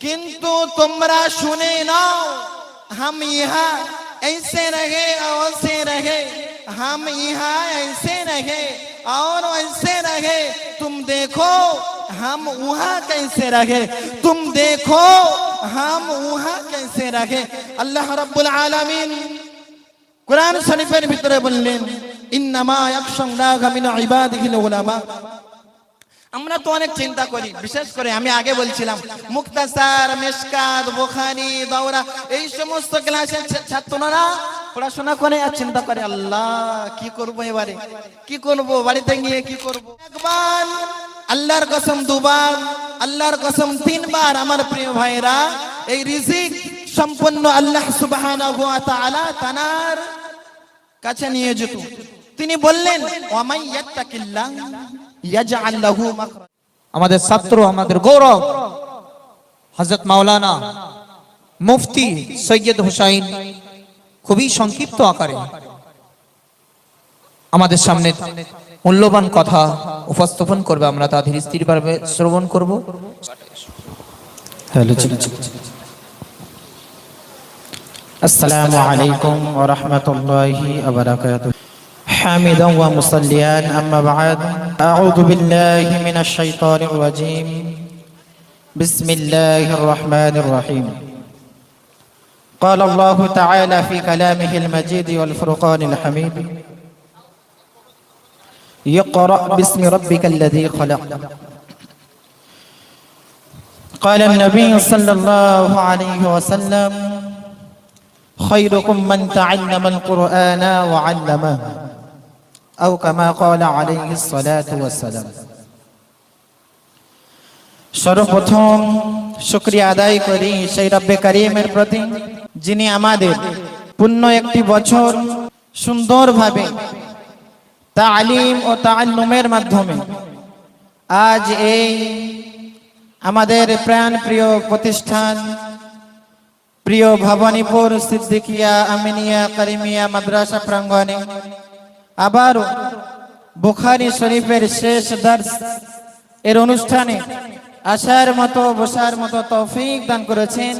किंतु तुमरा सुने ना हम यहाँ ऐसे रहे और वैसे रहे, हम यहाँ ऐसे रहे और वैसे रहे, तुम देखो हम वहाँ कैसे रहे, तुम देखो हम वहाँ कैसे रहे। अल्लाह रब्बुल आलमीन कुरान शरीफের ভিতরে বললেন ইন্নামা ইয়াখশাল্লাহ মিন ইবাদিহিল উলামা। আমরা তো অনেক চিন্তা করি, বিশেষ করে আমি আগে বলছিলাম মুক্তাসার, মিশকাত, বুখারী, দাওরা এই সমস্ত ক্লাসের ছাত্ররা পড়াশোনা করে আর চিন্তা করে আল্লাহ কি করব, এবারে কি করব, বাড়িতে গিয়ে কি করব। একবার আল্লাহর কসম, দুবার আল্লাহর কসম, তিনবার আমার প্রিয় ভাইরা এই রিজিক সম্পন্ন আল্লাহ সুবহানাহু ওয়া তাআলা তানার কাছে নিয়ে যেত। তিনি বললেন ওয়ামাই ইয়াত্তাকিল্লাহ ইয়াজআল লাহু মাখরাজ। আমাদের ছাত্র, আমাদের গৌরব হযরত মাওলানা মুফতি সৈয়দ হুসাইন খুবই সংক্ষিপ্ত আকারে আমাদের সামনে মূল্যবান কথা উপস্থাপন করবে। আমরা তা ধীরে স্থিরভাবে শ্রবণ করব। السلام عليكم ورحمة الله وبركاته. حامدا ومصليا أما بعد، أعوذ بالله من الشيطان الرجيم. بسم الله الرحمن الرحيم. قال الله تعالى في كلامه المجيد والفرقان الحميد: يقرأ باسم ربك الذي خلق. قال النبي صلى الله عليه وسلم: خيركم من تعلم القرآن وعلمه، أو كما قال عليه الصلاة والسلام. সর্বপ্রথম শুকরিয়া আদায় করি সেই রব্বে কারীমের প্রতি, যিনি আমাদের পূর্ণ একটি বছর সুন্দরভাবে তালিম ও তাআল্লুমের মাধ্যমে আজ এই আমাদের প্রাণ প্রিয় প্রতিষ্ঠান প্রিয় ভবানীপুর সিদ্দিকিয়া আমিনিয়া কারিমিয়া মাদ্রাসা প্রাঙ্গণে আবার বুখারী শরীফের শেষ দর্স এর অনুষ্ঠানে আসার মতো বসার মতো তৌফিক দান করেছেন।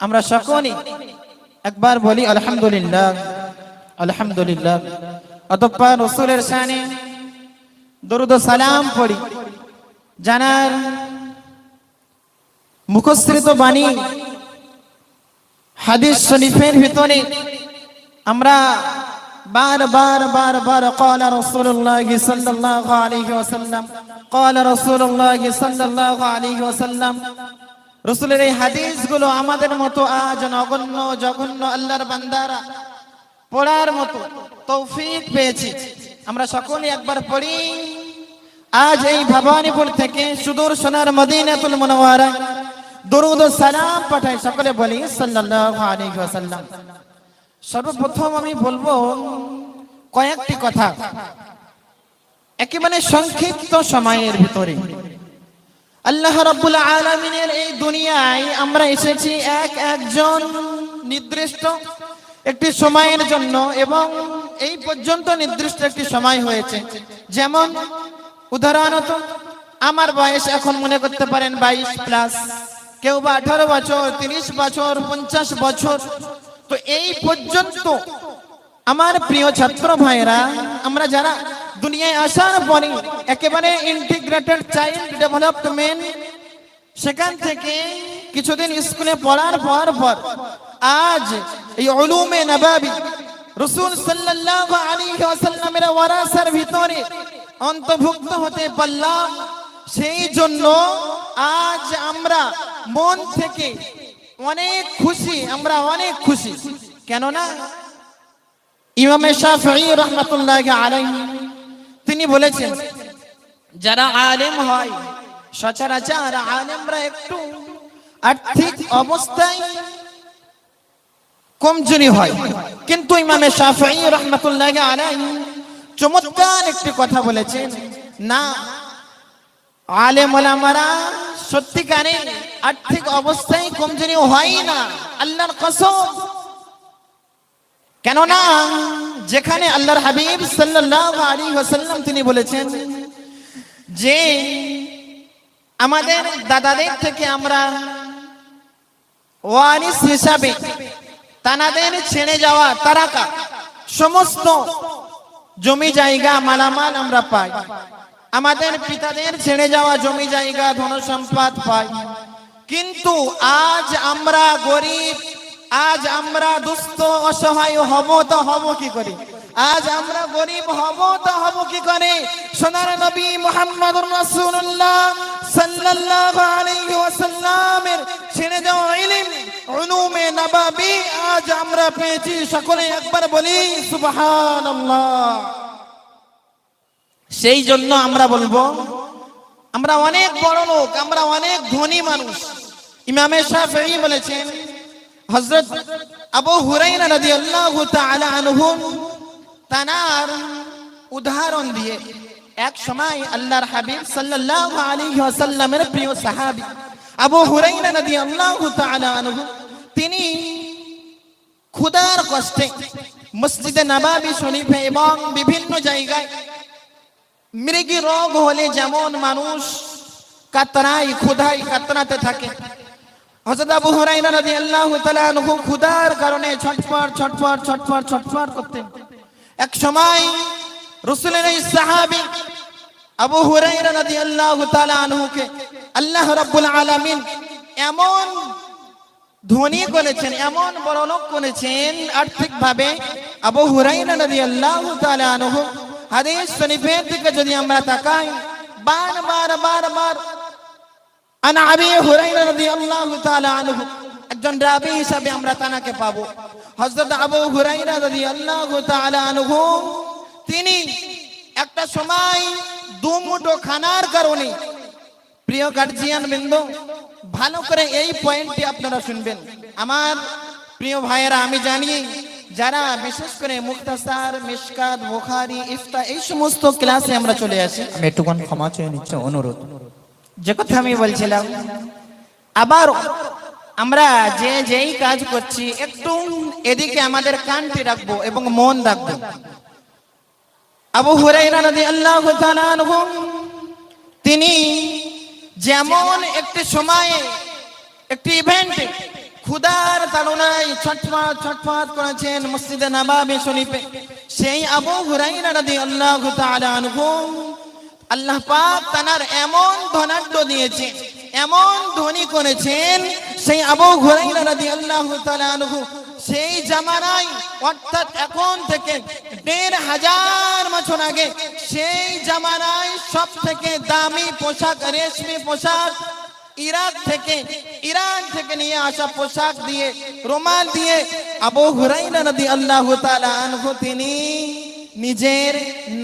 আমরা সকলেই একবার বলি আলহামদুলিল্লাহ, আলহামদুলিল্লাহ। অতঃপর রাসূলের শানে দরুদ ও সালাম পড়ি। জানার মুখস্থিত বাণী হাদিস শরীফের ভিতরে আমরা বারবার قال رسول الله صلى الله عليه وسلم قال رسول الله صلى الله عليه وسلم রাসূলের এই হাদিসগুলো আমাদের মতো আজ নগণ্য জঘন্য আল্লাহর বান্দারা পড়ার মতো তৌফিক পেয়েছি। আমরা সকলেই একবার পড়ি। আজ এই ভবানীপুর থেকে সুদূর সোনার মদিনাতুল মুনাওয়ারা দরুদ ও সালাম পাঠাই, সকলে বলি সাল্লাল্লাহু আলাইহি ওয়াসাল্লাম। সর্বপ্রথম আমি বলবো কয়েকটি কথা একেবারে সংক্ষিপ্ত সময়ের ভিতরে। আল্লাহ রাব্বুল আলামিনের এই দুনিয়ায় আমরা এসেছি একজন নির্দিষ্ট একটি সময়ের জন্য, এবং এই পর্যন্ত নির্দিষ্ট একটি সময় হয়েছে। যেমন উদাহরণত আমার বয়স এখন মনে করতে পারেন 22+, কেউ বা 18 বছর, 30 বছর, 50 বছর। তো এই পর্যন্ত আমার প্রিয় ছাত্র ভাইরা, আমরা যারা দুনিয়ায় আসার পরে একেবারে ইন্টিগ্রেটেড চাইল্ড ডেভেলপমেন্ট, সেখান থেকে কিছুদিন স্কুলে পড়ার পর আজ এই উলুমে নবাবী রাসূল সাল্লাল্লাহু আলাইহি ওয়াসাল্লামের ওয়ারাসার ভিতরে অন্তর্ভুক্ত হতে পারলাম। সেই জন্য আজ আমরা মন থেকে অনেক খুশি, আমরা অনেক খুশি। কেননা ইমাম শাফিঈ রাহমাতুল্লাহি আলাইহি তিনি বলেছেন, যারা আলেম হয় সচরাচর আলেমরা একটু আর্থিক অবস্থায় কমজোরি হয়, কিন্তু ইমাম শাফিঈ রাহমাতুল্লাহি আলাইহি চমৎকার একটি কথা বলেছেন, না, আলেম ওলামারা সত্যিকারে আর্থিক অবস্থায় কমজোরি হয় না, আল্লাহর কসম। কেননা যেখানে আল্লাহর হাবিব সাল্লাল্লাহু আলাইহি ওয়াসাল্লাম তিনি বলেছেন যে আমাদের দাদাদের থেকে আমরা ওয়ারিস হিসাবে তানাদের ছেড়ে যাওয়া তারাকা সমস্ত জমি জায়গা মালামাল আমরা পাই। আমাদের পিতাদের ছেড়ে যাওয়া জমি জায়গা ধন সম্পদ পাই। কিন্তু আজ আমরা গরিব, আজ আমরা দুস্থ অসহায় হব তো হব কি করে? আজ আমরা গরিব হব তো হব কি করে? সোনার নবী মুহাম্মদুর রাসূলুল্লাহ সাল্লাল্লাহু আলাইহি ওয়াসাল্লামের ছেড়ে যাওয়া ইলম উলুমে নবাবী আজ আমরা পেয়েছি। সকলে একবার বলি সুবহানাল্লাহ। সেই জন্য আমরা বলবো আমরা অনেক বড় লোক, আমরা অনেক ধনী মানুষ। ইমামে শাফিঈ বলেছেন, হযরত আবু হুরায়রা রাদিয়াল্লাহু তাআলা আনহু তানার উদাহরণ দিয়ে এক সময় আল্লাহর হাবিব সাল্লাল্লাহু আলাইহি ওয়াসাল্লামের প্রিয় সাহাবী আবু হুরায়রা রাদিয়াল্লাহু তাআলা আনহু তিনি ক্ষুধার কষ্টে মসজিদে নববী শরীফে এবং বিভিন্ন জায়গায় মৃগী রোগ হলে যেমন মানুষ কাতরায় ক্ষুধায় কাতরাতে থাকে, হযরত আবু হুরায়রা রাদিয়াল্লাহু তাআলা আনহু ক্ষুধার কারণে ছটফট ছটফট ছটফট ছটফট করতেন। এক সময় রাসূলের এই সাহাবী আবু হুরায়রা রাদিয়াল্লাহু তাআলা আনহুকে আল্লাহ রাব্বুল আলামিন এমন ধনী করেছেন, এমন বড়লোক করেছেন আর্থিকভাবে। আবু হুরায়রা রাদিয়াল্লাহু তাআলা আনহু হাদিস শরীফের দিকে যদি আমরা তাকাই, বারবার আনা আবি হুরায়রা রাদিয়াল্লাহু তাআলা আনহু একজন রাবী হিসাবে আমরা তানাকে পাবো। হযরত আবু হুরায়রা রাদিয়াল্লাহু তাআলা আনহু তিনি একটা সময় দুমুঠো খানার কারণে, প্রিয় গার্জিয়ান বৃন্দ ভালো করে এই পয়েন্টটি আপনারা শুনবেন আমার প্রিয় ভাইয়েরা। আমি জানি যারা বিশেষ করে মুখতাসার, মিশকাত, বুখারী, ইফতা এই সমস্ত ক্লাসে আমরা চলে আসি, আমি একটুখানি ক্ষমা চেয়ে নিচ্ছি, অনুরোধ। যে কথা আমি বলছিলাম, আবার আমরা যেই কাজ করছি একটু এদিকে আমাদের কানটি রাখবো এবং মন রাখবো। আবু হুরায়রা রাদিয়াল্লাহু তাআলা আনহু তিনি যেমন একটি সময়ে একটি ইভেন্টে ক্ষুধার তাড়নায় ছটফট ছটফট করেছেন মসজিদে নববী শরীফে, সেই আবু হুরায়রা রাদিয়াল্লাহু তাআলা আনহু আল্লাহ পাক তানার এমন ধনাঢ্য দিয়েছে, এমন ধনী করেছেন, সেই আবু হুরায়রা রাদিয়াল্লাহু তাআলা আনহু সেই জামানায় অর্থাৎ এখন থেকে ১৫০০ বছর আগে সেই জামানায় সব থেকে দামি পোশাক, রেশমি পোশাক ইরান থেকে নিয়ে আসা পোশাক দিয়ে, রুমাল দিয়ে আবু হুরায়রা রাদিয়াল্লাহু তাআলা আনহু তিনি নিজের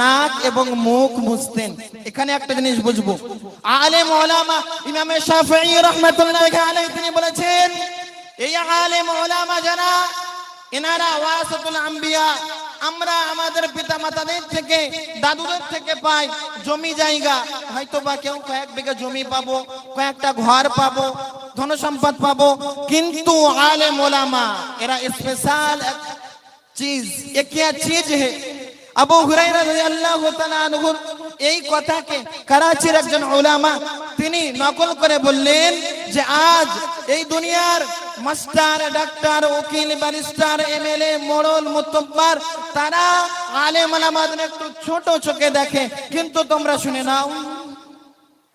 নাক এবং মুখ মুছতেন। এখানে একটা জিনিস বুঝবো, আলেম উলামা ইমামে শাফিঈ রাহমাতুল্লাহি আলাইহি তিনি বলেছেন, এই আলেম উলামা যারা এনারা ওয়ারাসাতুল আম্বিয়া, আমরা আমাদের পিতামাতাদের থেকে, দাদুদের থেকে পাই জমি জায়গা, হয়তো বা কেউ কয়েক বিঘা জমি পাবো, কয়েকটা ঘর পাবো, ধন সম্পদ পাবো, কিন্তু আলেম উলামা এরা স্পেশাল चीज, ये क्या चीज है? আবু হুরায়রা রাদিয়াল্লাহু তাআলা আনহু এই কথাকে করাচির একজন উলামা তিনি নকল করে বললেন যে আজ এই দুনিয়ার মাস্টার, ডাক্তার, উকিল, ব্যারিস্টার, এমএলএ, মোড়ল, মুতব্বার তারা আলেম ওলামাদের একটু ছোট চোখে দেখে, কিন্তু তোমরা শুনে নাও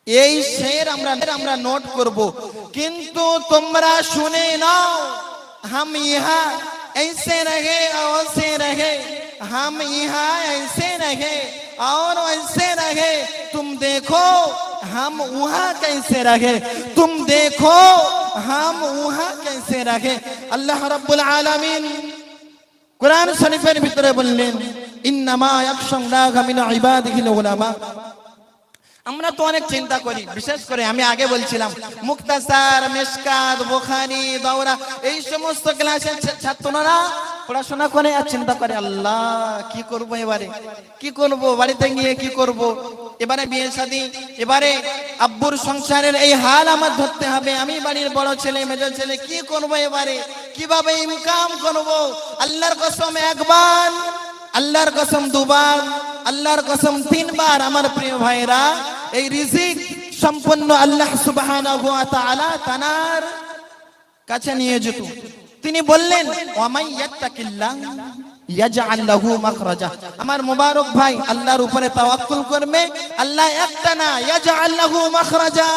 এই শের আমরা নোট করব, কিন্তু তোমরা শুনে নাও हम यहाँ ऐसे रहे और वैसे रहे, हम यहाँ ऐसे रहे और वैसे रहे, तुम देखो हम वहाँ कैसे रहे, तुम देखो हम वहाँ कैसे रहे। अल्लाह रब्बुल आलमीन कुरान शरीफের ভিতরে বললেন, ইন্নামা ইয়াখশাল্লাহ মিন ইবাদিহিল উলামা। আমরা তো অনেক চিন্তা করি, বিশেষ করে আমি আগে বলছিলাম মুক্তাসার, মিশকাত, বুখারী, দাওরা এই সমস্ত ক্লাসের ছাত্ররা পড়াশোনা করে আর চিন্তা করে আল্লাহ কি করব, এবারে কি করব, বাড়িতে গিয়ে কি করব, এবারে বিয়ে শাদী, এবারে আব্বুর সংসারের এই হাল আমার ধরতে হবে, আমি বাড়ির বড় ছেলে, মেজো ছেলে, কি করব, এবারে কিভাবে ইনকাম করব। আল্লাহর কসম একবার, আল্লাহর কসম দুবার, আল্লাহর কসম তিনবার আমার প্রিয় ভাইরা এই রিজিক সম্পূর্ণ আল্লাহ সুবহানাহু ওয়া তাআলা তানার কাছে নিয়ে যেত। তিনি বললেন ওয়ামাই ইয়াত্তাকিল্লাহ ইয়াজআল লাহু মাখরাজা। আমার মুবারক ভাই আল্লাহর উপরে তাওয়াক্কুল করবে, আল্লাহ একটা না ইয়াজআল লাহু মাখরাজা,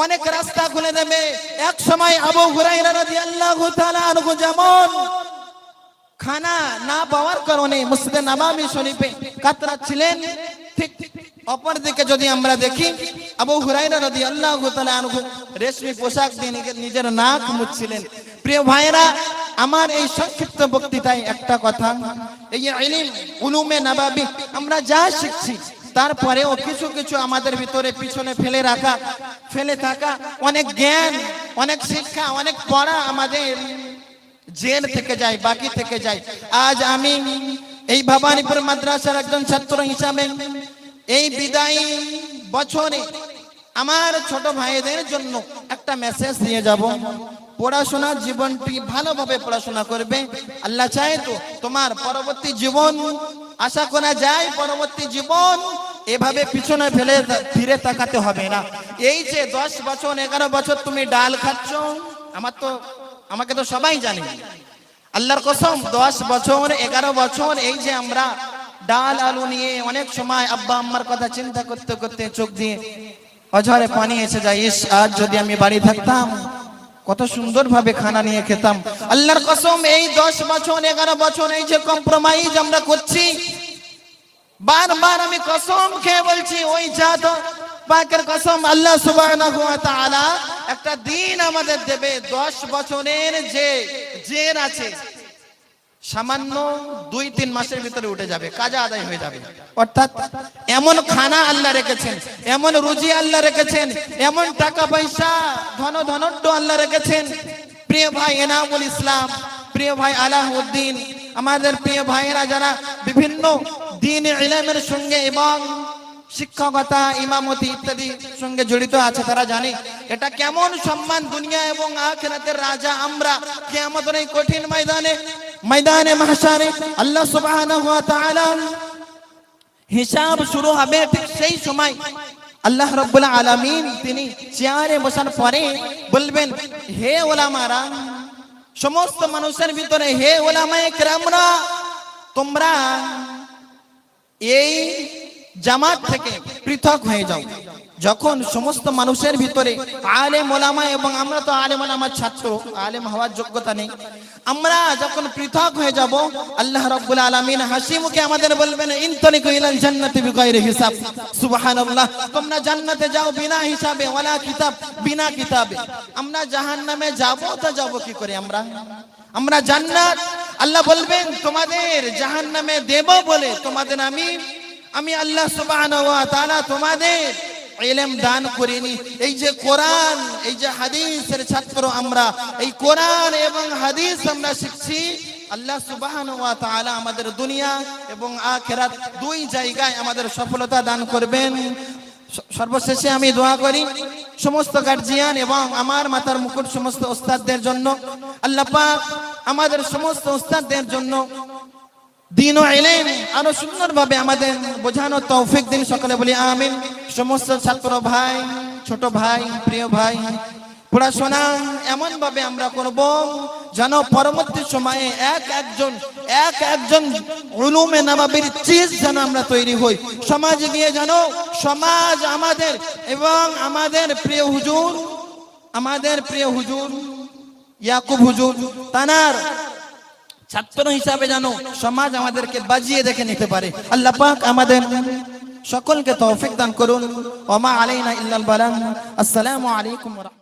অনেক রাস্তা খুলে দেবে। এক সময় আবু হুরায়রা রাদিয়াল্লাহু তাআলা আনহু যেমন খানা না পাওয়ার কারণে মসজিদে নববী শরীফে কাতরাচ্ছিলেন, ঠিক অপরদিকে যদি আমরা দেখি আবু হুরায়রা রাদিয়াল্লাহু তাআলা আনহু রেশমি পোশাক দিয়ে নিজের নাক মুছছিলেন। প্রিয় ভাইরা, আমার এই সংক্ষিপ্ত বক্তৃতায় একটা কথা, এই ইলম উলুমে নববী আমরা যা শিখছি তারপরেও কিছু কিছু আমাদের ভিতরে পিছনে ফেলে থাকা অনেক জ্ঞান, অনেক শিক্ষা, অনেক পড়া আমাদের জেল থেকে যায়, বাকি থেকে যায়। আজ আমি এই ভবানীপুর মাদ্রাসার একজন ছাত্র হিসাবে এই বিদায়ী বছরে আমার ছোট ভাইদের জন্য একটা মেসেজ দিয়ে যাব। পড়াশোনার জীবনটি ভালোভাবে পড়াশোনা করবে। আল্লাহ চায় তো তোমার পরবর্তী জীবন, আশা করা যায় পরবর্তী জীবন এভাবে পিছনে ফিরে তাকাতে হবে না। এই যে 10 বছর 11 বছর তুমি ডাল খাচ্ছ, আমাকে তো সবাই জানে, আল্লাহর কসম 10 বছর 11 বছর এই যে আমরা ডাল আলু নিয়ে অনেক সময় আব্বা আম্মার কথা চিন্তা করতে করতে চোখ দিয়ে অঝরে পানি এসে যায়, ইস আজ যদি আমি বাড়ি থাকতাম কত সুন্দর ভাবে খানা নিয়ে খেতাম। আল্লাহর কসম এই 10 বছর 11 বছর এই যে কম্প্রোমাইজ আমরা করছি, বারবার আমি কসম খেয়ে বলছি, ওই জাত পাকের কসম আল্লাহ সুবহানাহু ওয়া তাআলা একটা দিন আমাদের দেবে 10 বছরের যে জের আছে সামান্য 2-3 মাসের ভিতরে উঠে যাবে, কাজা আদায় হয়ে যাবে। অর্থাৎ এমন খানা আল্লাহ রেখেছেন, এমন রুজি আল্লাহ রেখেছেন, এমন টাকা পয়সা ধনঢ্য আল্লাহ রেখেছেন। প্রিয় ভাই এনামুল ইসলাম, প্রিয় ভাই আলাউদ্দিন, আমাদের প্রিয় ভাইয়েরা যারা বিভিন্ন দ্বীন ইলমের সঙ্গে এবং শিক্ষকতা, ইমামতি ইত্যাদি সঙ্গে জড়িত আছে, তারা জানে এটা কেমন সম্মান। দুনিয়া এবং আখিরাতের রাজা আমরা কিয়ামতের এই কঠিন ময়দানে মাহশারে আল্লাহ সুবহানাহু ওয়া তাআলা হিসাব শুরু হবে, ঠিক সেই সময় আল্লাহ রাব্বুল আলামিন তিনি চেয়ারে বসার পরে বলবেন, হে ওলামারা, সমস্ত মানুষের ভিতরে হে ওলামায়ে কেরামরা, তোমরা এই জামাত থেকে পৃথক হয়ে যাও। যখন সমস্ত মানুষের ভিতরে আলেম ওলামা, এবং আমরা তো আলেম ওলামার ছাত্র, আলেম হওয়ার যোগ্যতা নেই, আমরা যখন পৃথক হয়ে যাব, আল্লাহ রাব্বুল আলামিন হাসি মুখে আমাদের বলবেন, ইনতালিকু ইলাল জান্নাতি বিগাইরি হিসাব। সুবহানাল্লাহ, তোমরা জান্নাতে যাও বিনা হিসাবে, ওয়ালা কিতাব, বিনা কিতাবে। আমরা জাহান্নামে যাব, তো যাব কি করে? আমরা জান্নাত, আল্লাহ বলবেন তোমাদের জাহান্নামে দেব বলে তোমাদের আমি আল্লাহ সুবহানাহু ওয়া তাআলা তোমাদের ইলম দান করিনি। এই যে কোরআন, এই যে হাদিসের ছাত্র আমরা, এই কোরআন এবং হাদিস আমরা শিখছি, আল্লাহ সুবহানাহু ওয়া তাআলা আমাদের দুনিয়া এবং আখিরাত দুই জায়গায় আমাদের সফলতা দান করবেন। সর্বশেষে আমি দোয়া করি সমস্ত গার্জিয়ান এবং আমার মাথার মুকুট সমস্ত ওস্তাদদের জন্য, আল্লাহ পাক আমাদের সমস্ত ওস্তাদদের জন্য দ্বীন ও ইলম আরো সুন্দরভাবে আমাদের বোঝানোর তৌফিক দিন। সকলে বলি আমিন। সমস্ত ছাত্র ভাই, ছোট ভাই, প্রিয় ভাই, পড়াশোনা এমন ভাবে আমরা করব যেন পরবর্তী সময়ে এক একজন উলুমে নববীর চিজ যেন আমরা তৈরি হই, সমাজে গিয়ে যেন সমাজ আমাদের এবং আমাদের প্রিয় হুজুর ইয়াকুব হুজুর তানার ছাত্র হিসাবে যেন সমাজ আমাদেরকে বাজিয়ে দেখে নিতে পারে। আল্লাহ পাক আমাদের সকলকে তৌফিক দান করুন। ওয়া মা আলাইনা ইল্লাল বালাগ। আসসালামু আলাইকুম ওয়া রাহমাতুল্লাহ।